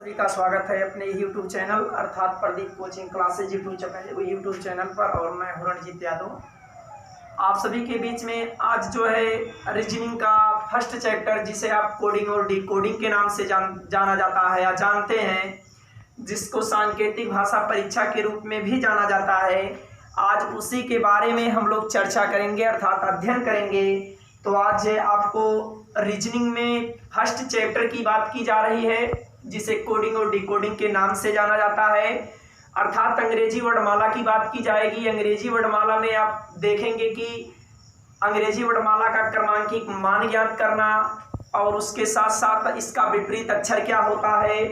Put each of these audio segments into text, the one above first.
सभी का स्वागत है अपने YouTube चैनल अर्थात Pradeep coaching classes YouTube channel पर। और मैं हूं रणजीत यादव आप सभी के बीच में। आज जो है रीजनिंग का फर्स्ट चैप्टर, जिसे आप कोडिंग और डिकोडिंग के नाम से जाना जाता है या जानते हैं, जिसको सांकेतिक भाषा परीक्षा के रूप में भी जाना जाता है, आज उसी के बारे में हम लोग चर्चा करेंगे अर्थात अध्ययन करेंगे। तो आज आपको रीजनिंग में फर्स्ट चैप्टर की बात की जा रही है, जिसे कोडिंग और डिकोडिंग के नाम से जाना जाता है, अर्थात अंग्रेजी वर्णमाला की बात की जाएगी। अंग्रेजी वर्णमाला में आप देखेंगे कि अंग्रेजी वर्णमाला का क्रमांकिक मान ज्ञात करना और उसके साथ साथ इसका विपरीत अक्षर क्या होता है।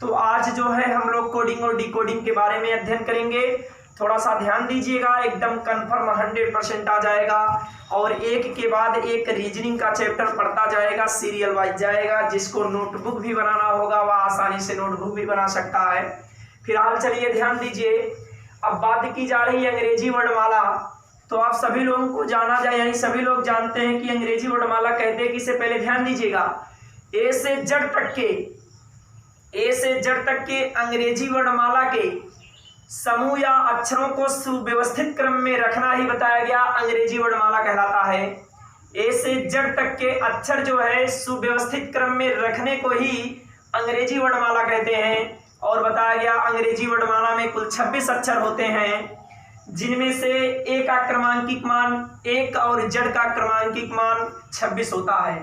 तो आज जो है हम लोग कोडिंग और डिकोडिंग के बारे में अध्ययन करेंगे। थोड़ा सा ध्यान दीजिएगा, एकदम कंफर्म 100% आ जाएगा और एक के बाद एक रीजनिंग का चैप्टर पढ़ता जाएगा, सीरियल वाइज जाएगा। जिसको नोटबुक भी बनाना होगा वह आसानी से नोटबुक भी बना सकता है। फिलहाल चलिए ध्यान दीजिए, अब बात की जा रही है अंग्रेजी वर्णमाला। तो आप सभी लोगों को जाना जाए, यानी सभी लोग जानते हैं कि अंग्रेजी वर्णमाला कहते हैं किसे। पहले ध्यान दीजिएगा, ए से जेड तक के अंग्रेजी वर्णमाला के समूह या अक्षरों को सुव्यवस्थित क्रम में रखना ही बताया गया अंग्रेजी वर्णमाला कहलाता है। ए से जेड तक के अक्षर जो है सुव्यवस्थित क्रम में रखने को ही अंग्रेजी वर्णमाला कहते हैं। और बताया गया अंग्रेजी वर्णमाला में कुल 26 अक्षर होते हैं, जिनमें से ए का क्रमांकिक मान 1 और जेड का क्रमांकिक मान 26 होता है।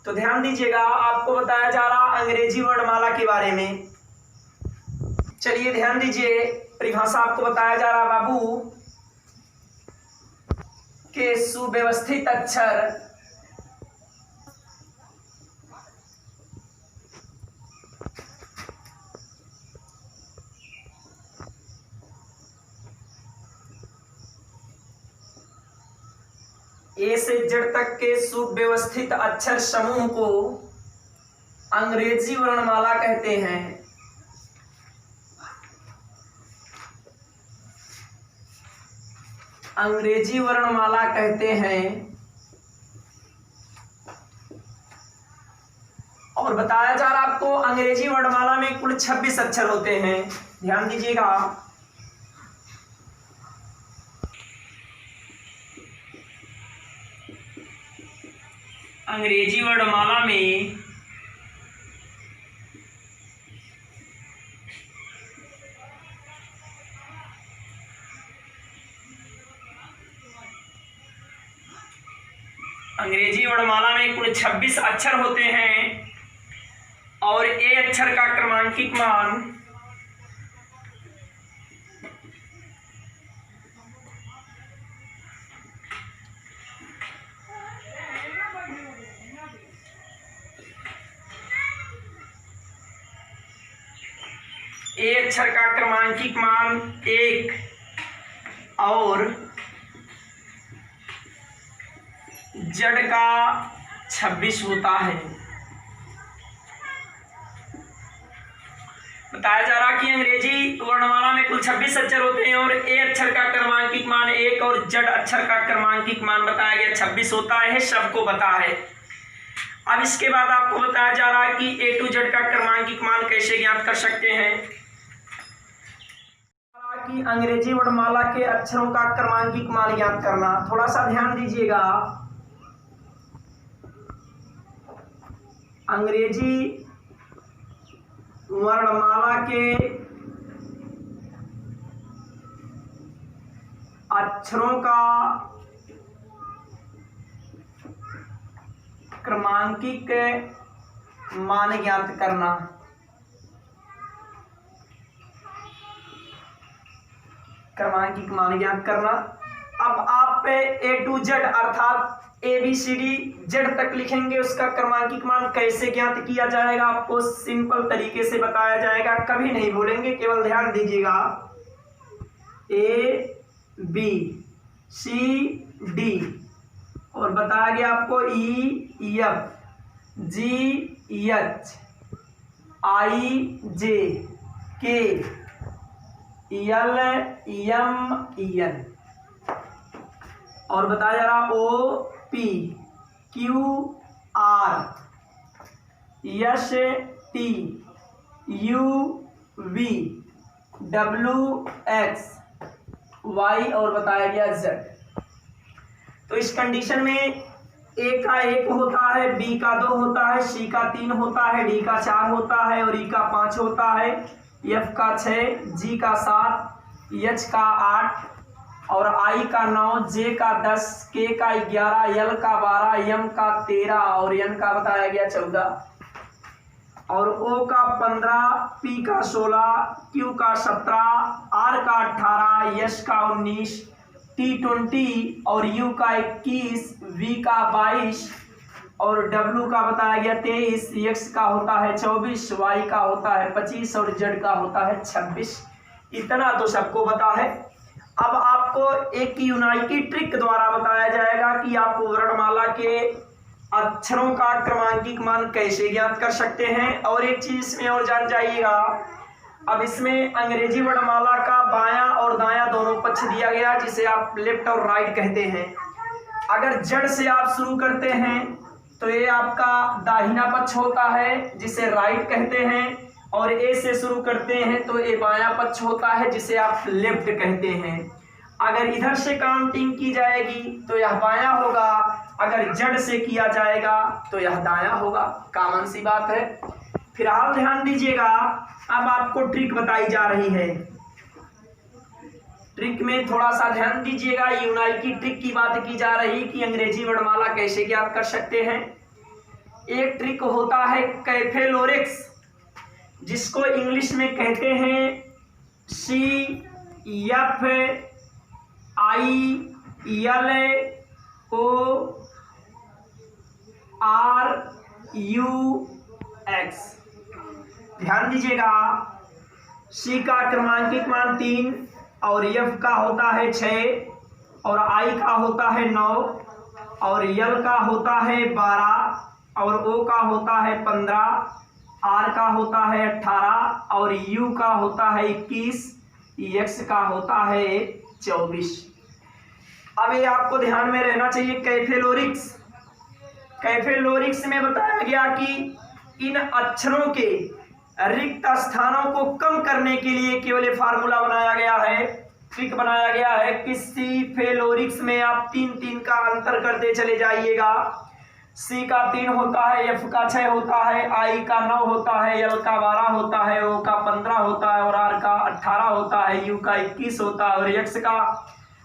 तो ध्यान दीजिएगा, आपको बताया जा रहा अंग्रेजी वर्णमाला के बारे में। चलिए ध्यान दीजिए, परिभाषा आपको बताया जा रहा बाबू के सुव्यवस्थित अक्षर ए से जेड तक के सुव्यवस्थित अक्षर समूह को अंग्रेजी वर्णमाला कहते हैं। अंग्रेजी वर्णमाला कहते हैं। और बताया जा रहा आपको अंग्रेजी वर्णमाला में कुल 26 अक्षर होते हैं। ध्यान दीजिएगा, अंग्रेजी वर्णमाला में कुल 26 अक्षर होते हैं और ए अक्षर का क्रमांकिक मान ए अक्षर का क्रमांकिक मान 1 और जेड का 26 होता है। बताया जा रहा कि अंग्रेजी वर्णमाला में कुल 26 अक्षर होते हैं और ए अक्षर का क्रमांकिक मान 1 और जेड अक्षर का क्रमांकिक मान बताया गया 26 होता है। सबको पता है। अब इसके बाद आपको बताया जा रहा है कि ए टू जेड का क्रमांकिक मान कैसे ज्ञात कर सकते हैं। कि अंग्रेजी वर्णमाला के अक्षरों का क्रमांकिक मान ज्ञात करना। थोड़ा सा ध्यान दीजिएगा, अंग्रेजी वर्णमाला के अक्षरों का क्रमांकिक मान ज्ञात करना। क्रमांकिक मान ज्ञात करना। अब आप ए टू जेड अर्थात ABCD जेड तक लिखेंगे, उसका क्रमांकिक मान कैसे ज्ञात किया जाएगा आपको सिंपल तरीके से बताया जाएगा, कभी नहीं भूलेंगे। केवल ध्यान दीजिएगा, ABCD और बताया गया आपको EFGHIJKLMN और बताया जा रहा OPQRST U V W X Y और बताया गया Z। तो इस कंडीशन में A का 1 होता है, B का 2 होता है, C का 3 होता है, D का 4 होता है और E का 5 होता है, F का 6, G का 7, H का 8 और I का 9, J का 10, K का 11, L का 12, M का 13 और N का बताया गया 14 और O का 15, P का 16, Q का 17, R का 18, S का 19, T 20 और U का 21, V का 22 और W का बताया गया 23, X का होता है 24, Y का होता है 25 और Z का होता है 26। इतना तो सबको पता है। अब आपको एक यूनाइटेड ट्रिक द्वारा बताया जाएगा कि आप वर्णमाला के अक्षरों का क्रमांकिक मान कैसे ज्ञात कर सकते हैं। और एक चीज इसमें और जान जाइएगा, अब इसमें अंग्रेजी वर्णमाला का बायां और दायां दोनों पक्ष दिया गया, जिसे आप लेफ्ट और राइट कहते हैं। अगर जड़ से आप शुरू करते हैं तो ये आपका दाहिना पक्ष होता है, जिसे राइट कहते हैं, और ए से शुरू करते हैं तो ये बायां पक्ष होता है, जिसे आप लेफ्ट कहते हैं। अगर इधर से काउंटिंग की जाएगी तो यह बायां होगा, अगर जड़ से किया जाएगा तो यह दायां होगा। कॉमन सी बात है। फिलहाल ध्यान दीजिएगा, अब आपको ट्रिक बताई जा रही है। ट्रिक में थोड़ा सा ध्यान दीजिएगा, यूनाइटेड ट्रिक की बात की जा रही कि अंग्रेजी वर्णमाला कैसे ज्ञात कर सकते हैं। एक ट्रिक होता है कैफे लोरिक्स, जिसको इंग्लिश में कहते हैं CFILORUX। ध्यान दीजिएगा, C का क्रमांकिक मान 3 और F का होता है 6 और I का होता है 9 और L का होता है 12 और O का होता है 15, R का होता है 18 और U का होता है 21, X का होता है 24। अब ये आपको ध्यान में रहना चाहिए। कैफे लोरिक्स में बताया गया कि इन अक्षरों के रिक्त स्थानों को कम करने के लिए केवल फार्मूला बनाया गया है, ट्रिक बनाया गया है। किसी फेलोरिक्स में आप 3-3 का अंतर करते चले जाइएगा। C का 3 होता है, F का 6 होता है, I का 9 होता है, L का 12 होता है, O का 15 होता है और R का 18 होता है, U का 21 होता है और X का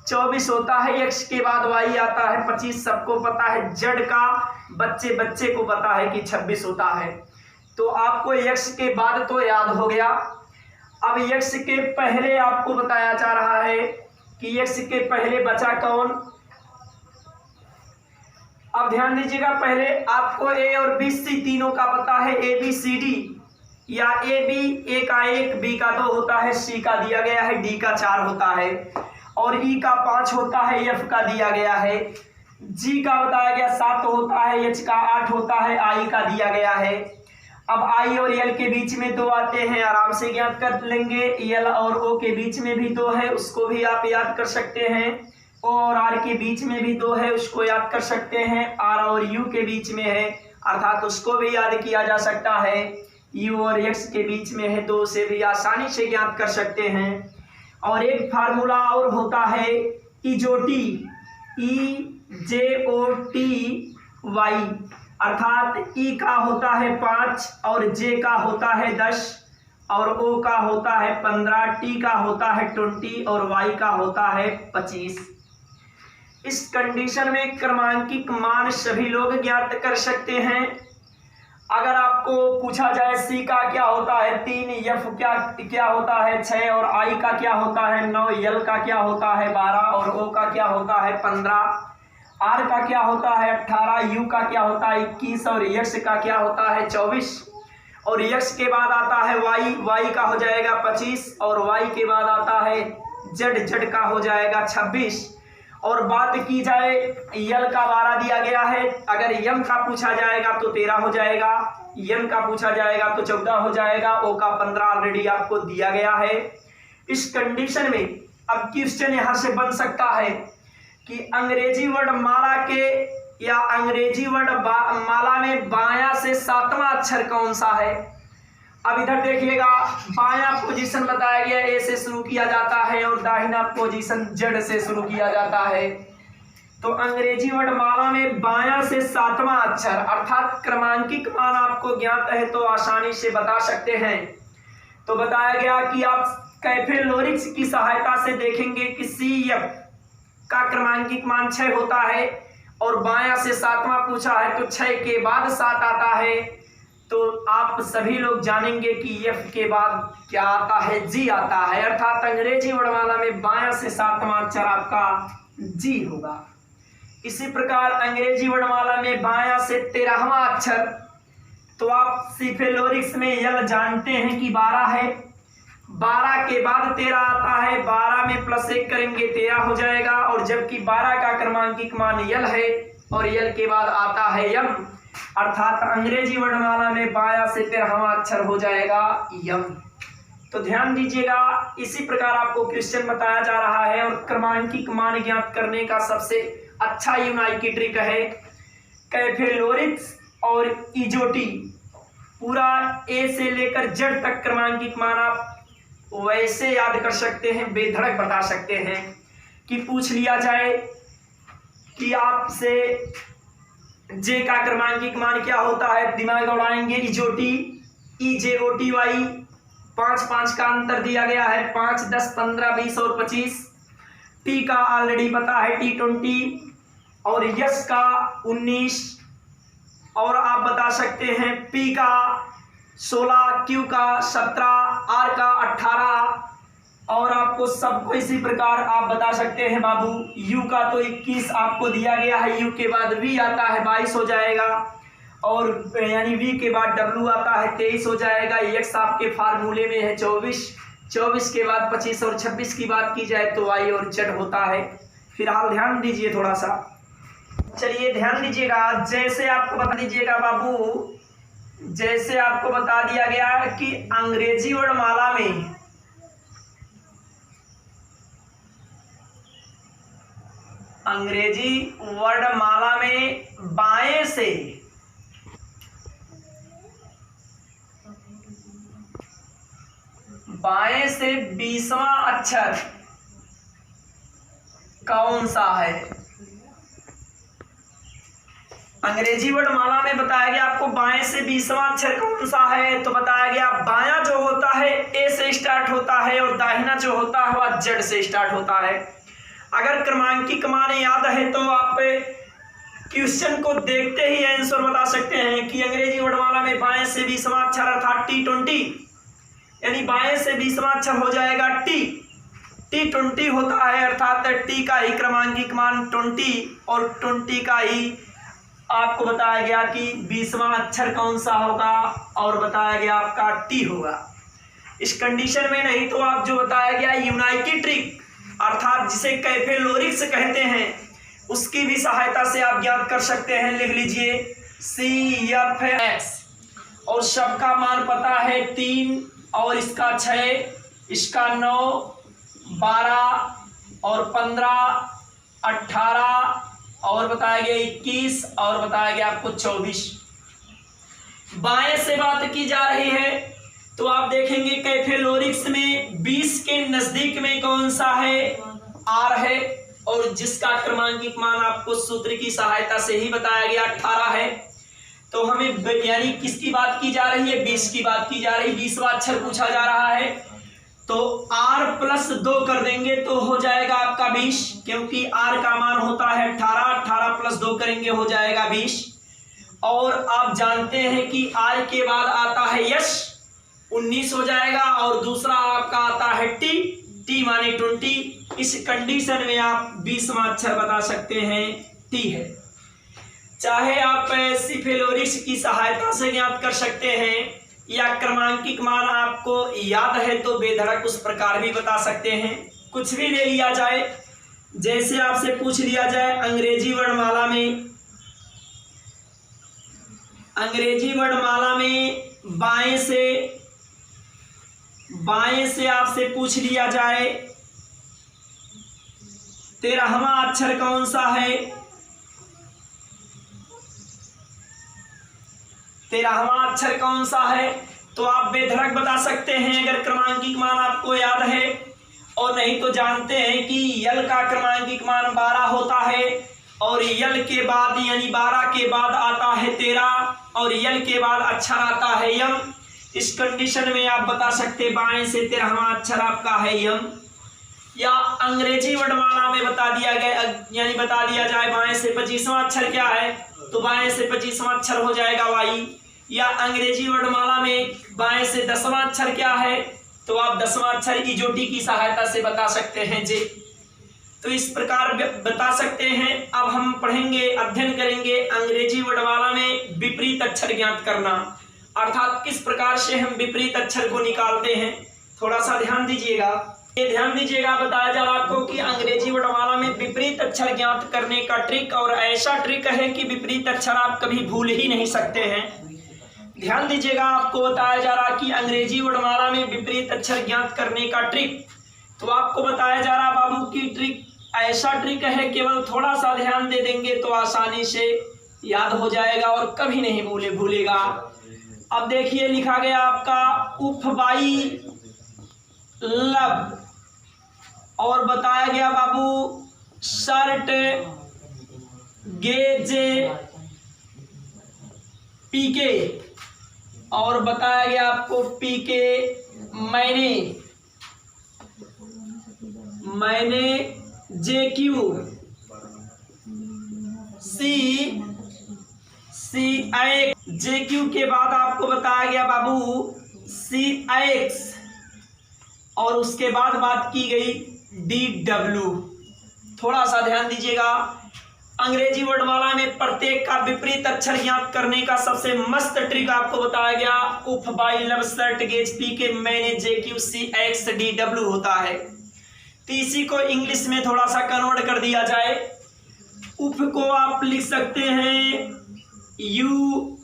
24 होता है। X के बाद Y आता है 25, सबको पता है। Z का बच्चे को पता है कि 26 होता है। तो आपको X के बाद तो याद हो गया। अब X के पहले आपको बताया जा रहा है कि X के पहले बचा कौन। अब ध्यान दीजिएगा, पहले आपको A और B C तीनों का पता है, ABCD या A का 1, B का 2 होता है, C का दिया गया है, D का 4 होता है और E का 5 होता है, F का दिया गया है, G का बताया गया 7 होता है, H का 8 होता है, I का दिया गया है। अब I और L के बीच में 2 आते हैं, आराम से ज्ञात कर लेंगे। L और O के बीच में भी 2 है, उसको भी आप याद कर सकते हैं। O और R के बीच में भी 2 है, उसको याद कर सकते हैं। R और U के बीच में है, अर्थात उसको भी याद किया जा सकता है। U और X के बीच में है तो उसे भी आसानी से ज्ञात कर सकते हैं। और एक फार्मूला और होता है इजोटी, EJOTY, अर्थात E का होता है 5 और J का होता है 10 और O का होता है 15, T का होता है 20 और Y का होता है 25। इस कंडीशन में क्रमांकिक मान सभी लोग ज्ञात कर सकते हैं। अगर आपको पूछा जाए C का क्या होता है 3, F क्या होता है 6 और I का क्या होता है 9, L का क्या होता है 12 और O का क्या होता है 15, R का क्या होता है 18, U का क्या होता है 21 और X का क्या होता है 24 और X के बाद आता है Y का हो जाएगा 25 और Y के बाद आता है Z का हो जाएगा 26। और बात की जाए L का 12 दिया गया है, अगर M का पूछा जाएगा तो 13 हो जाएगा, N का पूछा जाएगा तो 14 हो जाएगा, O का 15 ऑलरेडी आपको दिया गया है। इस कंडीशन में अब क्वेश्चन यहां से बन सकता है कि अंग्रेजी वर्णमाला के या अंग्रेजी वर्णमाला में बायां से 7वां अक्षर कौन सा है। अब इधर देखिएगा, बायां पोजीशन बताया गया ए से शुरू किया जाता है और दाहिना पोजीशन जेड से शुरू किया जाता है। तो अंग्रेजी वर्णमाला में बायां से 7वां अक्षर अर्थात क्रमांकिक मान आपको ज्ञात है तो आसानी से बता सकते हैं। तो बताया गया कि आप कैफे लोरिक्स की सहायता से देखेंगे कि CF का क्रमांकिक मान 6 होता है और बायां से 7वां पूछा है तो 6 के बाद 7 आता है। तो आप सभी लोग जानेंगे कि F के बाद क्या आता है, G आता है, अर्थात अंग्रेजी वर्णमाला में बायां से 7वां अक्षर आपका G होगा। इसी प्रकार अंग्रेजी वर्णमाला में बायां से 13वां अक्षर, तो आप सिफेलोरिक्स में यल जानते हैं कि 12 है, 12 के बाद 13 आता है, 12 में +1 करेंगे 13 हो जाएगा, और जबकि 12 का क्रमांकिक मान यल है और यल के बाद आता है यम, अर्थात अंग्रेजी वर्णमाला में बायां से 13वां अक्षर हो जाएगा यम। तो ध्यान दीजिएगा, इसी प्रकार आपको क्वेश्चन बताया जा रहा है और क्रमांकिक मान ज्ञात करने का सबसे अच्छा यूनाइकी ट्रिक है कैफे लोरिक्स और इजोटी। पूरा ए से लेकर जेड तक क्रमांकिक मान आप वैसे याद कर सकते हैं, बेधड़क बता सकते हैं कि पूछ लिया जाए कि आपसे जे का क्रमांकिक मान क्या होता है, दिमाग उड़ाएंगे इजोटी EJOTY, 5 का अंतर दिया गया है, 5, 10, 15, 20 और 25। टी का ऑलरेडी पता है T20 और यस का 19 और आप बता सकते हैं P का 16, Q का 17, R का 18 और आपको सबको इसी प्रकार आप बता सकते हैं बाबू U का तो 21 आपको दिया गया है, U के बाद V आता है 22 हो जाएगा और यानी V के बाद W आता है 23 हो जाएगा। X आपके फार्मूले में है 24 के बाद 25 और 26 की बात की जाए तो Y और Z होता है। फिलहाल ध्यान दीजिए थोड़ा सा, चलिए ध्यान दीजिएगा, जैसे आपको बता दीजिएगा बाबू, जैसे आपको बता दिया गया कि अंग्रेजी वर्णमाला में बाएं से बाएं से 20वां अक्षर कौन सा है। अंग्रेजी वर्णमाला में बताया गया आपको बाएं से 20वां अक्षर कौन सा है, तो बताया गया बायां जो होता है ए से स्टार्ट होता है और दाहिना जो होता है वह जेड से स्टार्ट होता है। अगर क्रमांकिक मान याद है तो आप क्वेश्चन को देखते ही आंसर बता सकते हैं कि अंग्रेजी वर्णमाला में बाएं से 20वां अक्षर अर्थात T20, यानी बाएं से 20वां अक्षर हो जाएगा T20 होता है, अर्थात T का ही क्रमांकिक मान 20 और 20 का ही आपको बताया गया कि 20वां अक्षर कौन सा होगा और बताया गया आपका T होगा। इस कंडीशन में नहीं तो आप जो बताया गया यूनाइकी ट्रिक अर्थात जिसे कैफे लोरिक्स कहते हैं उसकी भी सहायता से आप ज्ञात कर सकते हैं। लिख लीजिए CFX और सबका मान पता है 3 और इसका 6, इसका 9, 12 और 15, 18 और बताया गया 21 और बताया गया आपको 24। बाएं से बात की जा रही है तो आप देखेंगे कैफे लोरिक्स में 20 के नजदीक में कौन सा है, R है और जिसका क्रमांकिक मान आपको सूत्र की सहायता से ही बताया गया 18 है। तो हमें यानी किसकी बात की जा रही है, 20 की बात की जा रही है, 20वां अक्षर पूछा जा रहा है तो R + 2 कर देंगे तो हो जाएगा आपका 20, क्योंकि R का मान होता है 18 + 2 करेंगे हो जाएगा 20। और आप जानते हैं कि R के बाद आता है यश 19 हो जाएगा और दूसरा आपका आता है T माने 20। इस कंडीशन में आप 20वां अक्षर बता सकते हैं T है। चाहे आप सिफेलोरिक्स की सहायता से ज्ञात कर सकते हैं या क्रमांकिक मान आपको याद है तो बेधड़क उस प्रकार भी बता सकते हैं, कुछ भी ले लिया जाए। जैसे आपसे पूछ लिया जाए अंग्रेजी वर्णमाला में बाएं से आपसे पूछ लिया जाए 13वां अक्षर कौन सा है, 13वां अक्षर कौन सा है तो आप बेधड़क बता सकते हैं अगर क्रमांकिक मान आपको याद है, और नहीं तो जानते हैं कि यल का क्रमांकिक मान 12 होता है और यल के बाद यानी 12 के बाद आता है 13 और यल के बाद अक्षर आता है यम। इस कंडीशन में आप बता सकते बाएं से 13वां अक्षर आपका है यम। या अंग्रेजी वर्णमाला में बता दिया गया यानी बता दिया जाए बाएं से 25वां अक्षर क्या है, तो बाएं से 25वां अक्षर हो जाएगा वाई। या अंग्रेजी वर्णमाला में बाएं से 10वां अक्षर क्या है, तो आप 10वां अक्षर की जोटी की सहायता से बता सकते हैं जे। तो इस प्रकार बता सकते हैं। अब हम पढ़ेंगे, अध्ययन करेंगे अंग्रेजी वर्णमाला में विपरीत अक्षर ज्ञात करना, अर्थात किस प्रकार से हम विपरीत अक्षर को निकालते हैं। थोड़ा सा ध्यान दीजिएगा, ये ध्यान दीजिएगा। बताया जा रहा आपको कि अंग्रेजी वर्णमाला में विपरीत अक्षर ज्ञात करने का ट्रिक, और ऐसा ट्रिक है कि विपरीत अक्षर आप कभी भूल ही नहीं सकते हैं। ध्यान दीजिएगा, आपको बताया जा रहा कि अंग्रेजी वर्णमाला में विपरीत अक्षर ज्ञात करने का ट्रिक। तो आपको बताया जा रहा बाबू की ट्रिक ऐसा ट्रिक है, केवल थोड़ा सा ध्यान दे देंगे तो आसानी से याद हो जाएगा और कभी नहीं भूलेगा। अब देखिए लिखा गया आपका उफ बाई लब, और बताया गया बाबू शर्ट गेजे पीके, और बताया गया आपको पीके मैंने जे क्यू सी एक्स, जे क्यू के बाद आपको बताया गया बाबू सी एक्स, और उसके बाद बात की गई डी डब्ल्यू। थोड़ा सा ध्यान दीजिएगा, अंग्रेजी वर्णमाला में प्रत्येक का विपरीत अक्षर ज्ञात करने का सबसे मस्त ट्रिक आपको बताया गया उफ बाई लब शर्ट गेज पी के मैंने J Q C X D W होता है। तो इसी को इंग्लिश में थोड़ा सा कन्वर्ट कर दिया जाए। उफ को आप लिख सकते हैं यू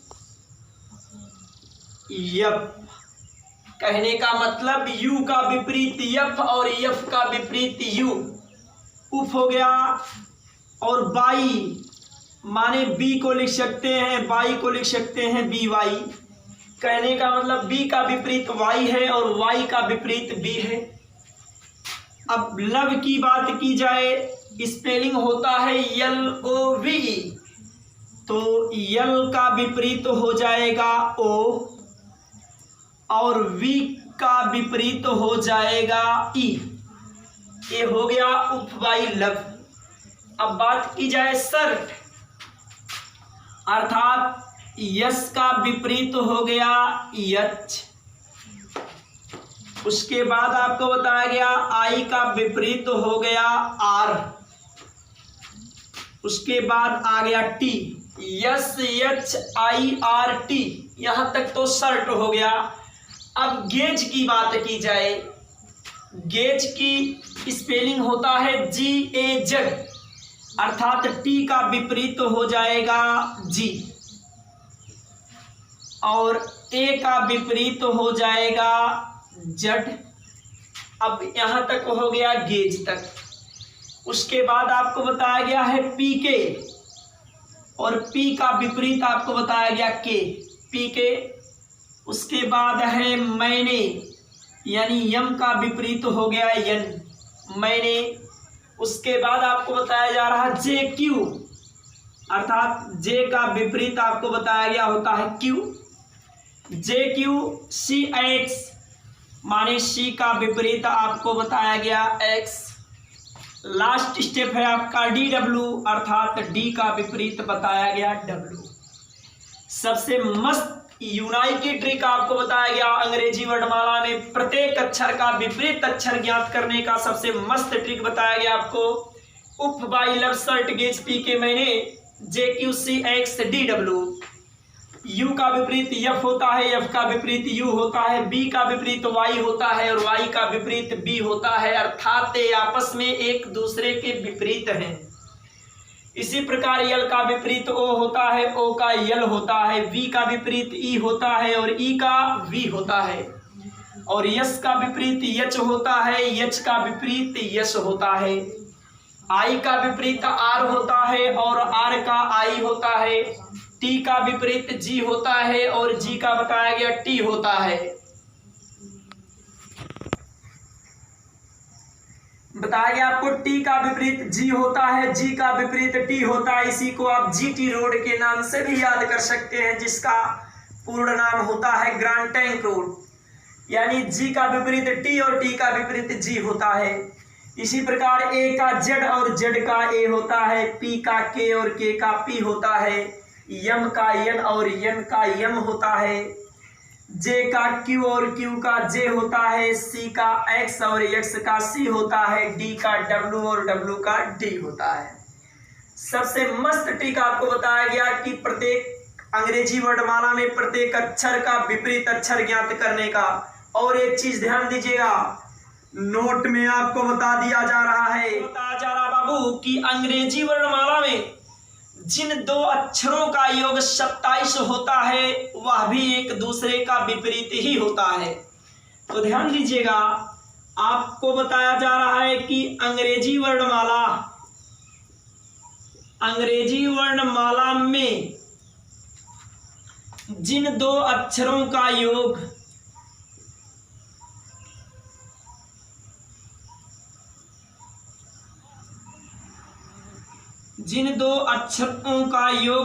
यफ, कहने का मतलब यू का विपरीत यफ और यफ का विपरीत यू, उफ हो गया। और बाई माने बी को लिख सकते हैं, बाई को लिख सकते हैं बी वाई, कहने का मतलब बी का विपरीत वाई है और वाई का विपरीत बी है। अब लव की बात की जाए, स्पेलिंग होता है LOV, तो यल का विपरीत हो जाएगा ओ और वी का विपरीत हो जाएगा ई। ये हो गया उफ बाई लव। अब बात की जाए शर्ट, अर्थात यस का विपरीत हो गया यच, उसके बाद आपको बताया गया आई का विपरीत हो गया आर, उसके बाद आ गया T, yes H I R T, यहां तक तो शर्ट हो गया। अब गेज की बात की जाए, गेज की स्पेलिंग होता है GAZ, अर्थात टी का विपरीत हो जाएगा जी और ए का विपरीत हो जाएगा जड। अब यहां तक हो गया गेज तक। उसके बाद आपको बताया गया है पीके, और पी का विपरीत आपको बताया गया के, पीके। उसके बाद है मैंने, यानी यम का विपरीत हो गया यन, मैंने। उसके बाद आपको बताया जा रहा जे क्यू, अर्थात जे का विपरीत आपको बताया गया होता है क्यू, जे क्यू सी एक्स, माने सी का विपरीत आपको बताया गया एक्स। लास्ट स्टेप है आपका डी डब्ल्यू, अर्थात डी का विपरीत बताया गया डब्ल्यू। सबसे मस्त यूनाइकी ट्रिक आपको बताया गया अंग्रेजी वर्णमाला में प्रत्येक अक्षर का विपरीत अक्षर ज्ञात करने का सबसे मस्त ट्रिक बताया गया आपको। उफ बाई लव शर्ट गेज पी के मैंने J Q C X D W. U का विपरीत यफ होता है, एफ का विपरीत यू होता है, बी का विपरीत वाई होता है और वाई का विपरीत बी होता है, अर्थात ये आपस में एक दूसरे के विपरीत हैं। इसी प्रकार यल का विपरीत ओ होता है, ओ का यल होता है, वी का विपरीत ई होता है और ई का वी होता है, और यस का विपरीत यच होता है, यच का विपरीत यश होता है, आई का विपरीत आर होता है और आर का आई होता है, टी का विपरीत जी होता है और जी का बताया गया टी होता है। बताया गया आपको टी का विपरीत जी होता है, जी का विपरीत टी होता है। इसी को आप जीटी रोड के नाम से भी याद कर सकते हैं, जिसका पूर्ण नाम होता है ग्रैंड ट्रंक रोड। यानी जी का विपरीत टी और टी का विपरीत जी होता है। इसी प्रकार ए का जेड और जेड का ए होता है, पी का के और के का पी होता है, यम का यन और यन का यम होता है, जे का क्यू और क्यू का जे होता है, सी का एक्स और एक्स का सी होता है, डी का डब्ल्यू और डब्ल्यू का डी होता है। सबसे मस्त ट्रिक आपको बताया गया कि प्रत्येक अंग्रेजी वर्णमाला में प्रत्येक अक्षर का विपरीत अक्षर ज्ञात करने का। और एक चीज ध्यान दीजिएगा, नोट में आपको बता दिया जा रहा है, बताया जा रहा बाबू कि अंग्रेजी वर्णमाला में जिन दो अक्षरों का योग 27 होता है वह भी एक दूसरे का विपरीत ही होता है। तो ध्यान दीजिएगा, आपको बताया जा रहा है कि अंग्रेजी वर्णमाला में जिन दो अक्षरों का योग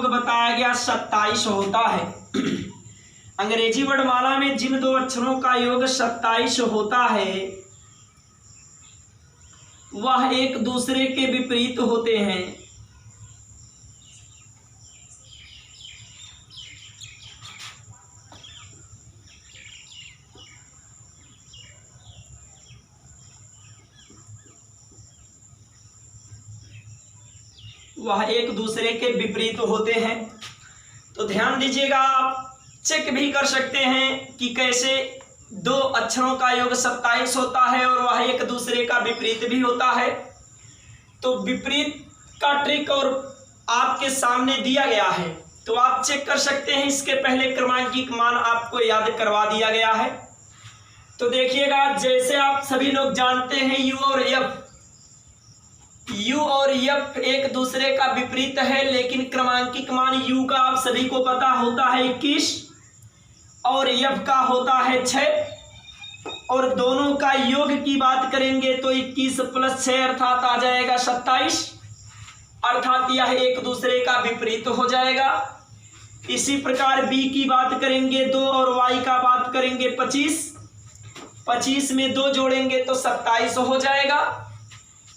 बताया गया 27 होता है। अंग्रेजी वर्णमाला में जिन दो अक्षरों का योग 27 होता है वह एक दूसरे के विपरीत होते हैं। वह एक दूसरे के विपरीत होते हैं। तो ध्यान दीजिएगा, आप चेक भी कर सकते हैं कि कैसे दो अक्षरों का योग 27 होता है और वह एक दूसरे का विपरीत भी होता है। तो विपरीत का ट्रिक और आपके सामने दिया गया है, तो आप चेक कर सकते हैं। इसके पहले क्रमांकिक मान आपको याद करवा दिया गया है। तो देखिएगा, जैसे आप सभी लोग जानते हैं यू और यफ एक दूसरे का विपरीत है, लेकिन क्रमांकिक मान यू का आप सभी को पता होता है 21 और यफ का होता है 6 और दोनों का योग की बात करेंगे तो 21 + 6 अर्थात आ जाएगा 27, अर्थात यह एक दूसरे का विपरीत हो जाएगा। इसी प्रकार बी की बात करेंगे 2 और वाई का बात करेंगे 25 में 2 जोड़ेंगे तो 27 हो जाएगा।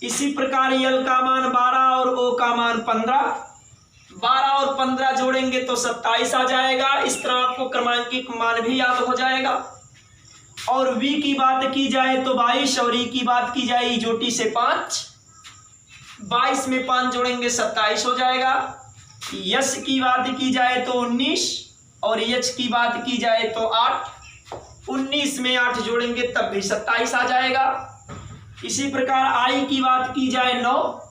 इसी प्रकार यल का मान 12 और ओ का मान 12 और 15 जोड़ेंगे तो 27 आ जाएगा। इस तरह आपको क्रमांकिक मान भी याद हो जाएगा। और वी की बात की जाए तो 22 और ई की बात की जाए जोटी से 5, 22 में 5 जोड़ेंगे 27 हो जाएगा। यश की बात की जाए तो 19 और यच की बात की जाए तो 8, 19 में 8 जोड़ेंगे तब भी 27 आ जाएगा। इसी प्रकार आई की बात की जाए 9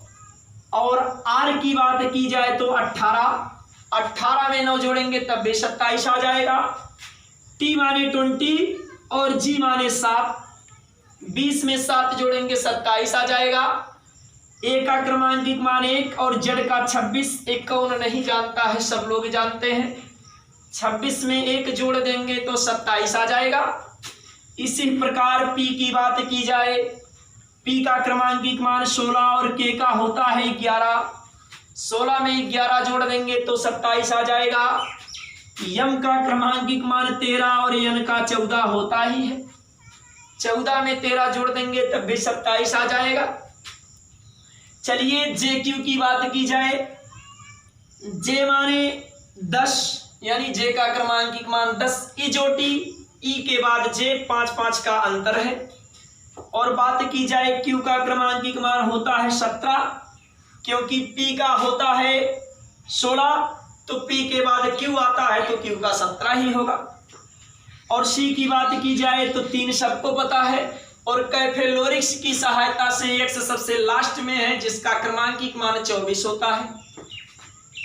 और आर की बात की जाए तो 18 में 9 जोड़ेंगे तब भी 27 आ जाएगा। टी माने 20 और जी माने 7, 20 में 7 जोड़ेंगे 27 आ जाएगा। ए का क्रमांकिक मान 1 और जेड का 26, एक कौन नहीं जानता है, सब लोग जानते हैं। 26 में 1 जोड़ देंगे तो 27 आ जाएगा। इसी प्रकार पी की बात की जाए, पी का क्रमांकिक मान 16 और के का होता है 11, 16 में 11 जोड़ देंगे तो 27 आ जाएगा। यम का क्रमांकिक मान 13 और यन का 14 होता ही है, 14 में 13 जोड़ देंगे तब भी 27 आ जाएगा। चलिए जे क्यू की बात की जाए, जे माने 10 यानी जे का क्रमांकिक मान 10, ई जोटी ई के बाद जे 5 का अंतर है। और बात की जाए क्यू का क्रमांकिक मान होता है 17, क्योंकि पी का होता है 16 तो पी के बाद क्यू आता है तो क्यू का 17 ही होगा। और सी की बात की जाए तो 3 सबको पता है और कैफे लोरिक्स की सहायता से एक्स सबसे लास्ट में है जिसका क्रमांकिक मान 24 होता है,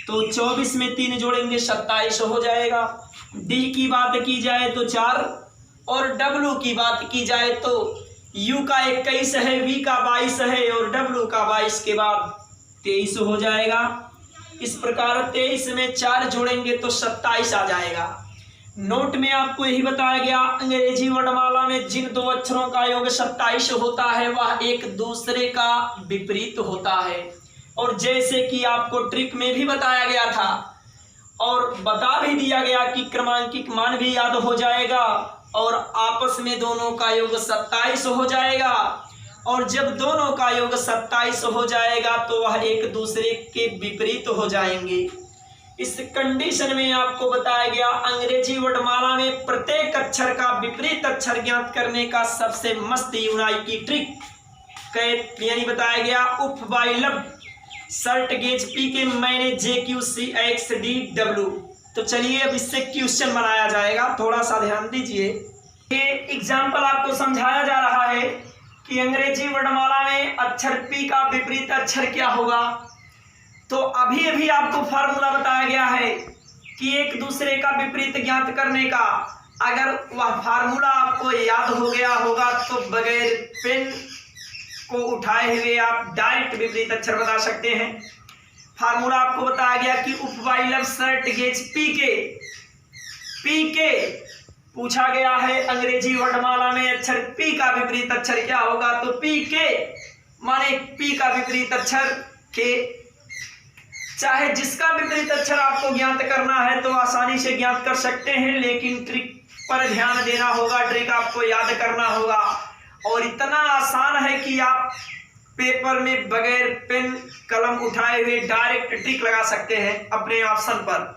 तो 24 में 3 जोड़ेंगे 27 हो जाएगा। डी की बात की जाए तो 4 और डब्ल्यू की बात की जाए तो यू का 21 है, वी का 22 है और डब्ल्यू का 22 के बाद 23 हो जाएगा। इस प्रकार 23 में 4 जोड़ेंगे तो 27 आ जाएगा। नोट में आपको यही बताया गया, अंग्रेजी वर्णमाला में जिन दो अक्षरों का योग 27 होता है वह एक दूसरे का विपरीत होता है। और जैसे कि आपको ट्रिक में भी बताया गया था और बता भी दिया गया कि क्रमांकिक मान भी याद हो जाएगा और आपस में दोनों का योग 27 हो जाएगा। और जब दोनों का योग 27 हो जाएगा तो वह एक दूसरे के विपरीत हो जाएंगे। इस कंडीशन में आपको बताया गया अंग्रेजी वर्णमाला में प्रत्येक अक्षर का विपरीत अक्षर ज्ञात करने का सबसे मस्त यूनाई की ट्रिक यानी बताया गया उफ बाई लब शर्ट गेज पी के मैंने JQCXDW। तो चलिए अब इससे क्वेश्चन बनाया जाएगा, थोड़ा सा ध्यान दीजिए। ये एग्जाम्पल आपको समझाया जा रहा है कि अंग्रेजी वर्णमाला में अक्षर P का विपरीत अक्षर क्या होगा। तो अभी अभी आपको फार्मूला बताया गया है कि एक दूसरे का विपरीत ज्ञात करने का। अगर वह फार्मूला आपको याद हो गया होगा तो बगैर पेन को उठाए हुए आप डायरेक्ट विपरीत अक्षर बता सकते हैं। फार्मूला आपको बताया गया कि उफ बाई लब शर्ट गेज पी के पूछा गया है अंग्रेजी वर्णमाला में अक्षर P का विपरीत अक्षर क्या होगा। तो P के माने P का विपरीत अक्षर के। चाहे जिसका विपरीत अक्षर आपको ज्ञात करना है तो आसानी से ज्ञात कर सकते हैं, लेकिन ट्रिक पर ध्यान देना होगा, ट्रिक आपको याद करना होगा। और इतना आसान है कि आप पेपर में बगैर पेन कलम उठाए हुए डायरेक्ट ट्रिक लगा सकते हैं अपने ऑप्शन पर।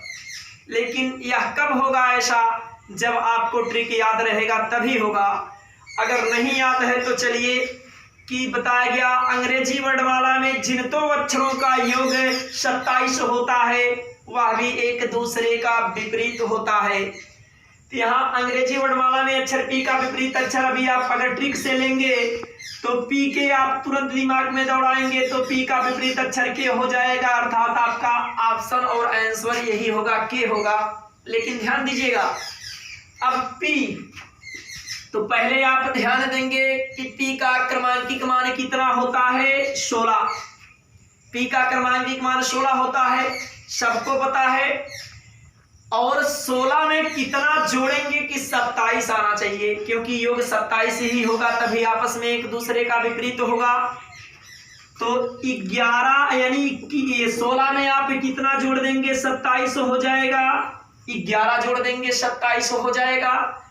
लेकिन यह कब होगा ऐसा, जब आपको ट्रिक याद रहेगा तभी होगा। अगर नहीं याद है तो चलिए कि बताया गया अंग्रेजी वर्णमाला में जिन दो अक्षरों का योग 27 होता है वह भी एक दूसरे का विपरीत होता है। तो यहाँ अंग्रेजी वर्णमाला में अक्षर P का विपरीत अक्षर अभी आप अगर ट्रिक से लेंगे तो P के आप तुरंत दिमाग में दौड़ाएंगे तो P का विपरीत अक्षर K हो जाएगा, अर्थात आपका ऑप्शन और आंसर यही होगा, K होगा। लेकिन ध्यान दीजिएगा, अब P तो पहले आप ध्यान देंगे कि P का क्रमांकिक मान कितना होता है, 16। P का क्रमांकिक मान 16 होता है, सबको पता है। और 16 में कितना जोड़ेंगे कि 27 आना चाहिए, क्योंकि योग 27 ही होगा, तभी आपस में एक दूसरे का विपरीत होगा। तो 11 यानी कि 16 में आप कितना जोड़ देंगे, 27 हो जाएगा। 11 जोड़ देंगे 27 हो जाएगा।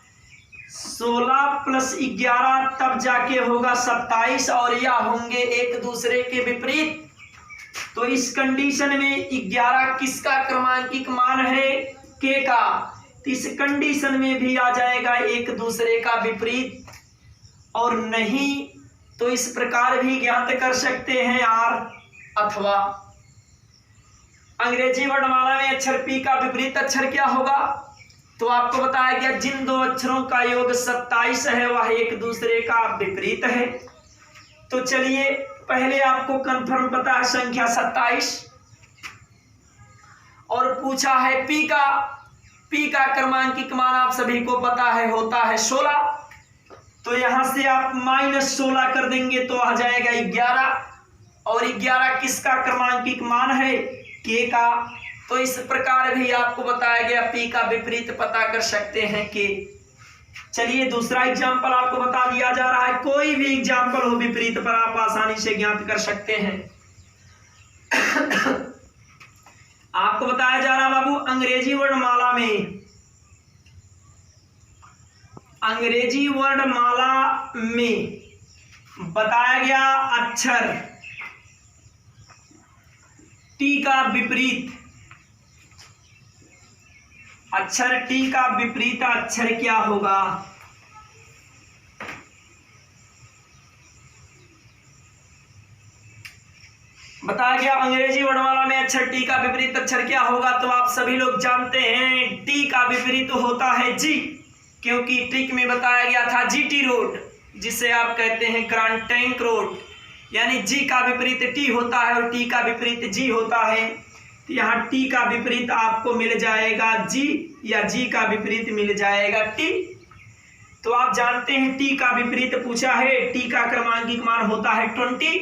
16 प्लस 11 तब जाके होगा 27 और यह होंगे एक दूसरे के विपरीत। तो इस कंडीशन में 11 किसका क्रमांकिक मान है, K का। तो इस कंडीशन में भी आ जाएगा एक दूसरे का विपरीत। और नहीं तो इस प्रकार भी ज्ञात कर सकते हैं R अथवा अंग्रेजी वर्णमाला में अक्षर P का विपरीत अक्षर क्या होगा। तो आपको बताया गया जिन दो अक्षरों का योग 27 है वह एक दूसरे का विपरीत है। तो चलिए पहले आपको कंफर्म पता है संख्या 27 और पूछा है P का क्रमांकिक मान आप सभी को पता है होता है 16। तो यहां से आप -16 कर देंगे तो आ जाएगा 11 और 11 किसका क्रमांकिक मान है, K का। तो इस प्रकार भी आपको बताया गया P का विपरीत पता कर सकते हैं K। चलिए दूसरा एग्जाम्पल आपको बता दिया जा रहा है, कोई भी एग्जाम्पल हो विपरीत पर आप आसानी से ज्ञात कर सकते हैं। आपको बताया जा रहा बाबू अंग्रेजी वर्णमाला में बताया गया अक्षर T का विपरीत, अक्षर T का विपरीत अक्षर क्या होगा। बताया गया अंग्रेजी वर्णमाला में अक्षर T का विपरीत अक्षर क्या होगा। तो आप सभी लोग जानते हैं T का विपरीत होता है G, क्योंकि ट्रिक में बताया गया था GT रोड, जिसे आप कहते हैं ग्रांड टैंक रोड। यानी G का विपरीत T होता है और T का विपरीत G होता है। तो यहाँ T का विपरीत आपको मिल जाएगा G या G का विपरीत मिल जाएगा T। तो आप जानते हैं T का विपरीत पूछा है, T का क्रमांकिक मान होता है 20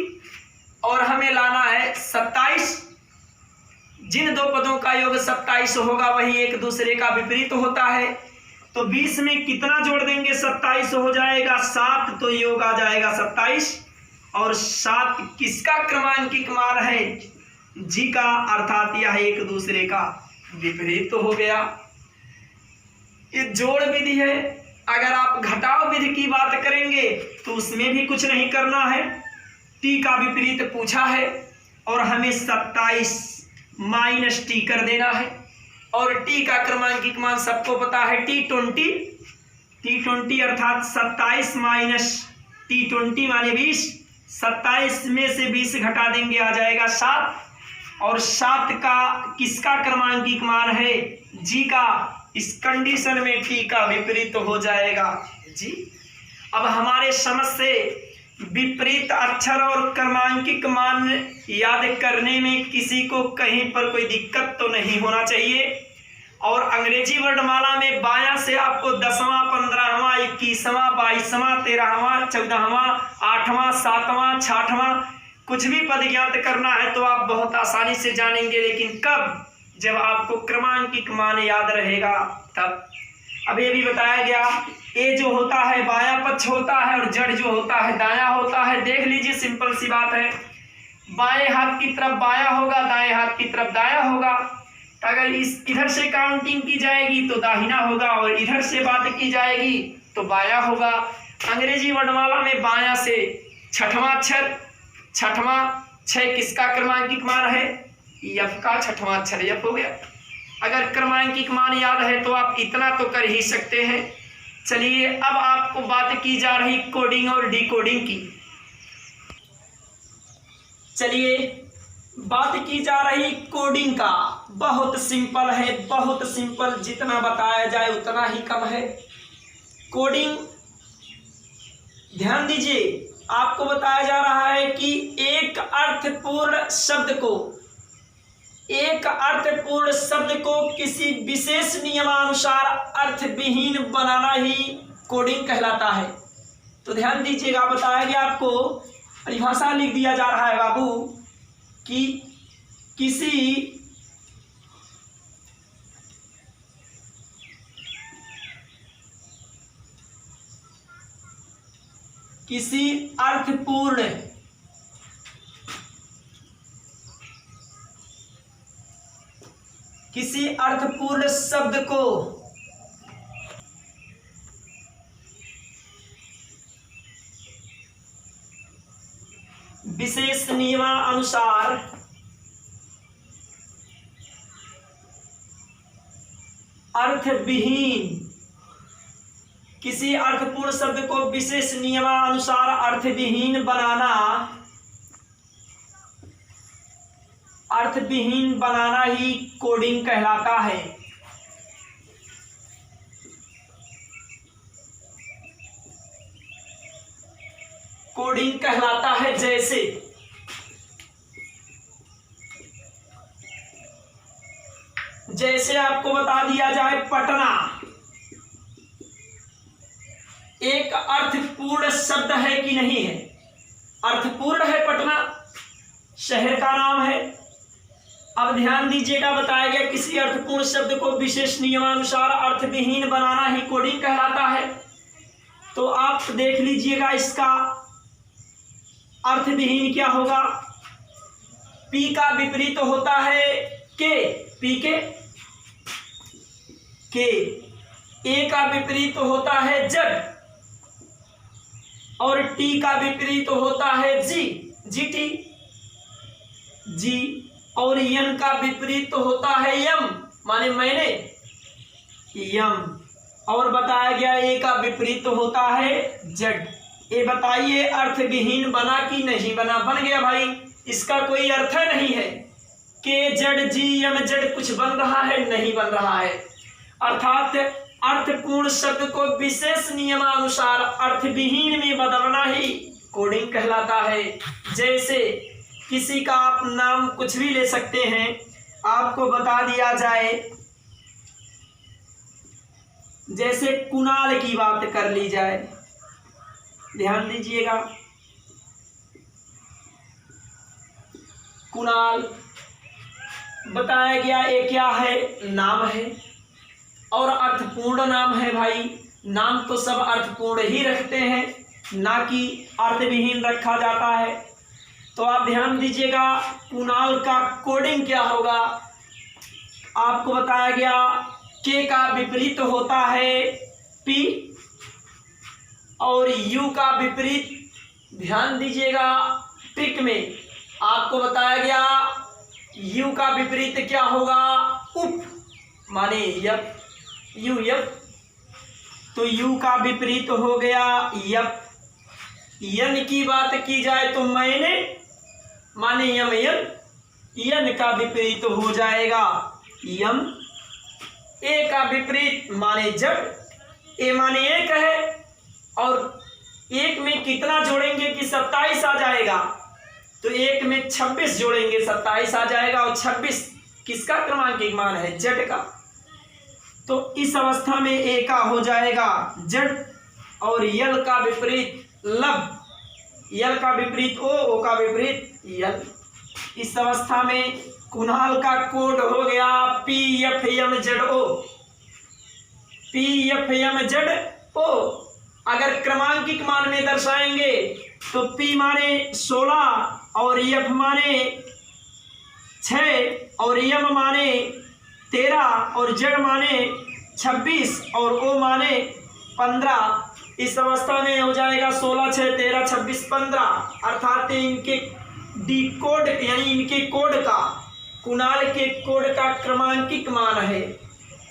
और हमें लाना है 27। जिन दो पदों का योग 27 होगा वही एक दूसरे का विपरीत होता है। तो 20 में कितना जोड़ देंगे? 27 हो जाएगा 7, तो योग आ जाएगा 27। और 7 किसका क्रमांकिक मान है? जी का, अर्थात यह एक दूसरे का विपरीत तो हो गया। ये जोड़ विधि है। अगर आप घटाव विधि की बात करेंगे तो उसमें भी कुछ नहीं करना है। टी का विपरीत पूछा है और हमें 27 माइनस टी कर देना है। और टी का क्रमांकिक मान सबको पता है T20 अर्थात 27 माइनस T20 माने 20। 27 में से 20 घटा देंगे आ जाएगा 7। और 7 का किसका क्रमांकिक मान है? जी का। इस कंडीशन में टी का विपरीत हो जाएगा जी। अब हमारे समझ से विपरीत अक्षर और क्रमांकिक मान याद करने में किसी को कहीं पर कोई दिक्कत तो नहीं होना चाहिए। और अंग्रेजी वर्णमाला में बायां से आपको 10वां, 15वां, 21वां, 22वां, 13वां, 14वां, 8वां, 7वां, 6वां कुछ भी पद ज्ञात करना है तो आप बहुत आसानी से जानेंगे। लेकिन कब? जब आपको क्रमांकिक मान याद रहेगा तब। अब ये भी बताया गया, ए जो होता है बायां पक्ष होता है और जड़ जो होता है दायां होता है। देख लीजिए, सिंपल सी बात है। बाएं हाथ की तरफ बायां होगा, दाएं हाथ की तरफ दायां होगा। अगर इधर से काउंटिंग की जाएगी तो दाहिना होगा और इधर से बात की जाएगी तो बायां होगा। अंग्रेजी वर्णमाला में बायां से 6वां अक्षर, 6 किसका क्रमांकिक मान है? एफ का 6वां अक्षर एफ हो गया। अगर क्रमांकिक मान याद है तो आप इतना तो कर ही सकते हैं। चलिए, अब आपको बात की जा रही कोडिंग और डिकोडिंग की। चलिए, बात की जा रही कोडिंग का। बहुत सिंपल है, बहुत सिंपल। जितना बताया जाए उतना ही कम है। कोडिंग, ध्यान दीजिए, आपको बताया जा रहा है कि एक अर्थपूर्ण शब्द को किसी विशेष नियमानुसार अर्थविहीन बनाना ही कोडिंग कहलाता है। तो ध्यान दीजिएगा, बताया गया आपको, परिभाषा लिख दिया जा रहा है बाबू कि किसी अर्थपूर्ण शब्द को विशेष नियमानुसार अर्थविहीन, किसी अर्थपूर्ण शब्द को विशेष नियमानुसार अर्थविहीन बनाना ही कोडिंग कहलाता है। कोडिंग कहलाता है। जैसे आपको बता दिया जाए, पटना एक अर्थपूर्ण शब्द है कि नहीं है? अर्थपूर्ण है, पटना शहर का नाम है। अब ध्यान दीजिएगा, बताया गया किसी अर्थपूर्ण शब्द को विशेष नियमानुसार अर्थविहीन बनाना ही कोडिंग कहलाता है। तो आप देख लीजिएगा, इसका अर्थविहीन क्या होगा? पी का विपरीत होता है के, पी के। ए का विपरीत होता है जड और टी का विपरीत होता है जी, जीटी, जी। और यन का विपरीत होता है यम, माने मैंने, यम। और बताया गया ए का विपरीत होता है जड। ये बताइए अर्थविहीन बना कि नहीं बना? बन गया भाई, इसका कोई अर्थ नहीं है। के जड जी यम जड कुछ बन रहा है? नहीं बन रहा है। अर्थात अर्थपूर्ण शब्द को विशेष नियमानुसार अर्थविहीन में बदलना ही कोडिंग कहलाता है। जैसे किसी का आप नाम कुछ भी ले सकते हैं, आपको बता दिया जाए, जैसे कुणाल की बात कर ली जाए, ध्यान दीजिएगा, कुणाल बताया गया ये क्या है, नाम है और अर्थपूर्ण नाम है। भाई नाम तो सब अर्थपूर्ण ही रखते हैं, ना कि अर्थविहीन रखा जाता है। तो आप ध्यान दीजिएगा कुणाल का कोडिंग क्या होगा। आपको बताया गया के का विपरीत होता है पी और यू का विपरीत ध्यान दीजिएगा ट्रिक में आपको बताया गया यू का विपरीत क्या होगा, उप माने यप, यू यप। तो यू का विपरीत हो गया यप। यन की बात की जाए तो मैंने माने यम यन, यन का विपरीत हो जाएगा यम। ए का विपरीत माने जड़, ए माने एक है और एक में कितना जोड़ेंगे कि 27 आ जाएगा, तो एक में 26 जोड़ेंगे 27 आ जाएगा और 26 किसका क्रमांकिक मान है, जड़ का। तो इस अवस्था में ए का हो जाएगा जड़ और यल का विपरीत लब, यल का विपरीत ओ का विपरीत यल। इस अवस्था में कुणाल का कोड हो गया P F M Z O, P F M Z O. अगर क्रमांकिक मान में दर्शाएंगे तो पी माने 16 और एफ माने 6 और एम माने 13 और जेड माने 26 और ओ माने 15। इस अवस्था में हो जाएगा 16 6 13 26 15, अर्थात इनके डी कोड यानी इनके कोड का, कुणाल के कोड का क्रमांकिक मान है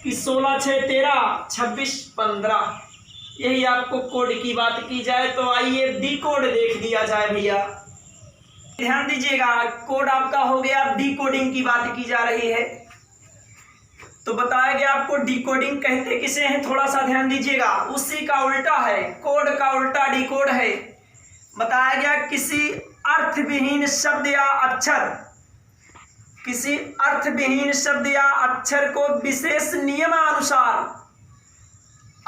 कि 16 6 13 26 15। यही आपको कोड की बात की जाए तो आइए डी कोड देख दिया जाए भैया। ध्यान दीजिएगा कोड आपका हो गया, डी कोडिंग की बात की जा रही है तो बताया गया आपको डी कोडिंग कहते किसे हैं, थोड़ा सा ध्यान दीजिएगा। उसी का उल्टा है, कोड का उल्टा डी कोड है। बताया गया किसी अर्थविहीन शब्द या अक्षर, किसी अर्थविहीन शब्द या अक्षर को विशेष नियमानुसार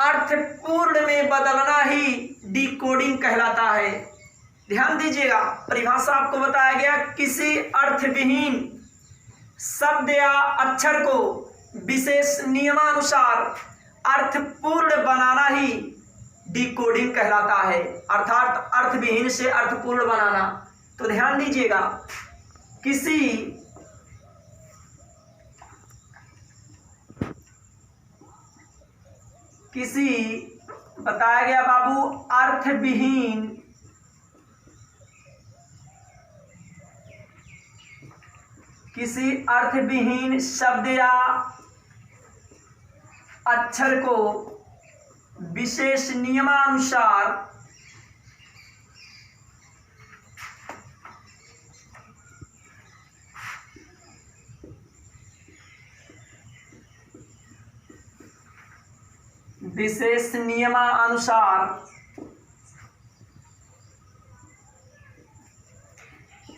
अर्थपूर्ण में बदलना ही डी कोडिंग कहलाता है। ध्यान दीजिएगा परिभाषा आपको बताया गया किसी अर्थविहीन शब्द या अक्षर को विशेष नियमानुसार अर्थपूर्ण बनाना ही डी कोडिंग कहलाता है, अर्थात अर्थविहीन से अर्थपूर्ण बनाना। तो ध्यान दीजिएगा किसी बताया गया बाबू अर्थविहीन किसी अर्थविहीन शब्द या अक्षर को विशेष नियमानुसार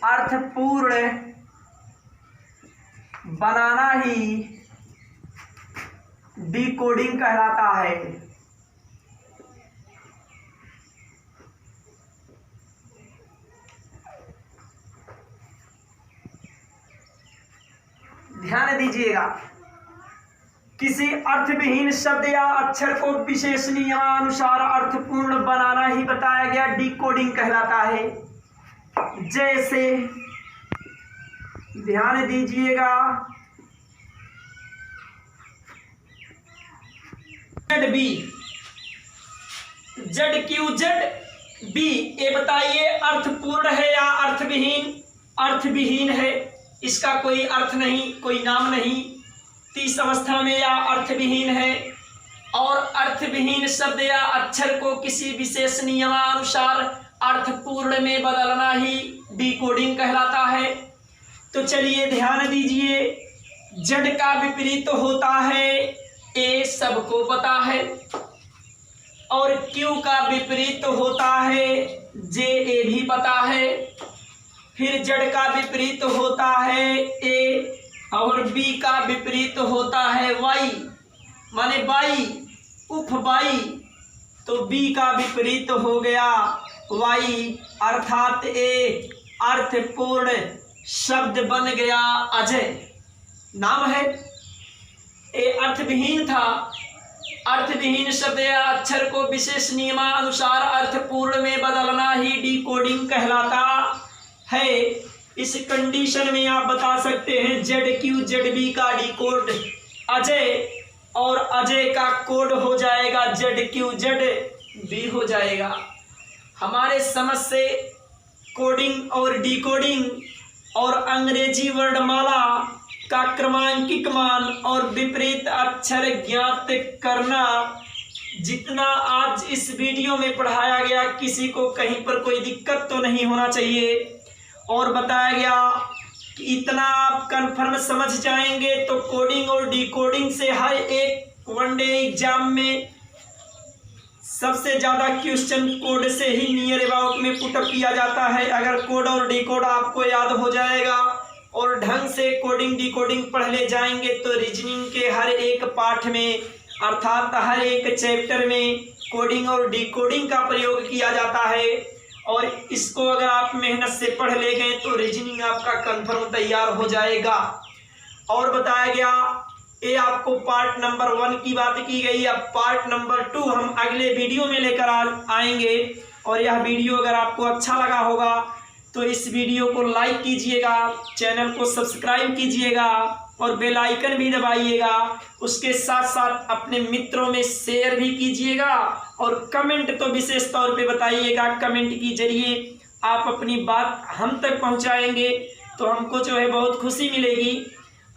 अर्थपूर्ण बनाना ही डी कोडिंग कहलाता है। ध्यान दीजिएगा किसी अर्थविहीन शब्द या अक्षर को विशेष नियमानुसार अर्थपूर्ण बनाना ही बताया गया डी कोडिंग कहलाता है। जैसे ध्यान दीजिएगा Z B, Z Q Z B, ये बताइए अर्थपूर्ण है या अर्थविहीन? अर्थविहीन है, इसका कोई अर्थ नहीं, कोई नाम नहीं। तीस अवस्था में या अर्थविहीन है और अर्थविहीन शब्द या अक्षर को किसी विशेष नियमानुसार अर्थपूर्ण में बदलना ही डी कोडिंग कहलाता है। तो चलिए ध्यान दीजिए, जेड का विपरीत होता है ए, सबको पता है, और क्यू का विपरीत होता है जे, ए भी पता है। फिर जेड का विपरीत होता है ए और बी का विपरीत होता है वाई, माने बाई, उफ बाई। तो बी का विपरीत हो गया वाई, अर्थात ए अर्थपूर्ण शब्द बन गया अजय। नाम है। ए अर्थविहीन था। अर्थविहीन शब्द या अक्षर को विशेष नियमानुसार अर्थपूर्ण में बदलना ही डिकोडिंग कहलाता है। इस कंडीशन में आप बता सकते हैं ZQ ZB का डिकोड अजय और अजय का कोड हो जाएगा ZQ ZB हो जाएगा। हमारे समझ से कोडिंग और डिकोडिंग और अंग्रेजी वर्णमाला का क्रमांकित मान और विपरीत अक्षर ज्ञात करना जितना आज इस वीडियो में पढ़ाया गया, किसी को कहीं पर कोई दिक्कत तो नहीं होना चाहिए। और बताया गया कि इतना आप कन्फर्म समझ जाएंगे तो कोडिंग और डिकोडिंग से हर एक वनडे एग्जाम में सबसे ज़्यादा क्वेश्चन कोड से ही नियर अबाउट में पुटअप किया जाता है। अगर कोड और डिकोड आपको याद हो जाएगा और ढंग से कोडिंग डिकोडिंग पढ़ ले जाएंगे तो रीजनिंग के हर एक पाठ में अर्थात हर एक चैप्टर में कोडिंग और डिकोडिंग का प्रयोग किया जाता है। और इसको अगर आप मेहनत से पढ़ ले गए तो रीजनिंग आपका कंफर्म तैयार हो जाएगा। और बताया गया ये आपको पार्ट नंबर 1 की बात की गई। अब पार्ट नंबर 2 हम अगले वीडियो में लेकर आएंगे। और यह वीडियो अगर आपको अच्छा लगा होगा तो इस वीडियो को लाइक कीजिएगा, चैनल को सब्सक्राइब कीजिएगा और बेल आइकन भी दबाइएगा। उसके साथ साथ अपने मित्रों में शेयर भी कीजिएगा और कमेंट तो विशेष तौर पे बताइएगा। कमेंट के जरिए आप अपनी बात हम तक पहुंचाएंगे तो हमको जो है बहुत खुशी मिलेगी।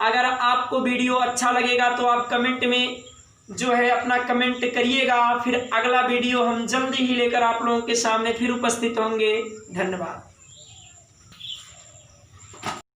अगर आपको वीडियो अच्छा लगेगा तो आप कमेंट में जो है अपना कमेंट करिएगा। फिर अगला वीडियो हम जल्दी ही लेकर आप लोगों के सामने फिर उपस्थित होंगे। धन्यवाद।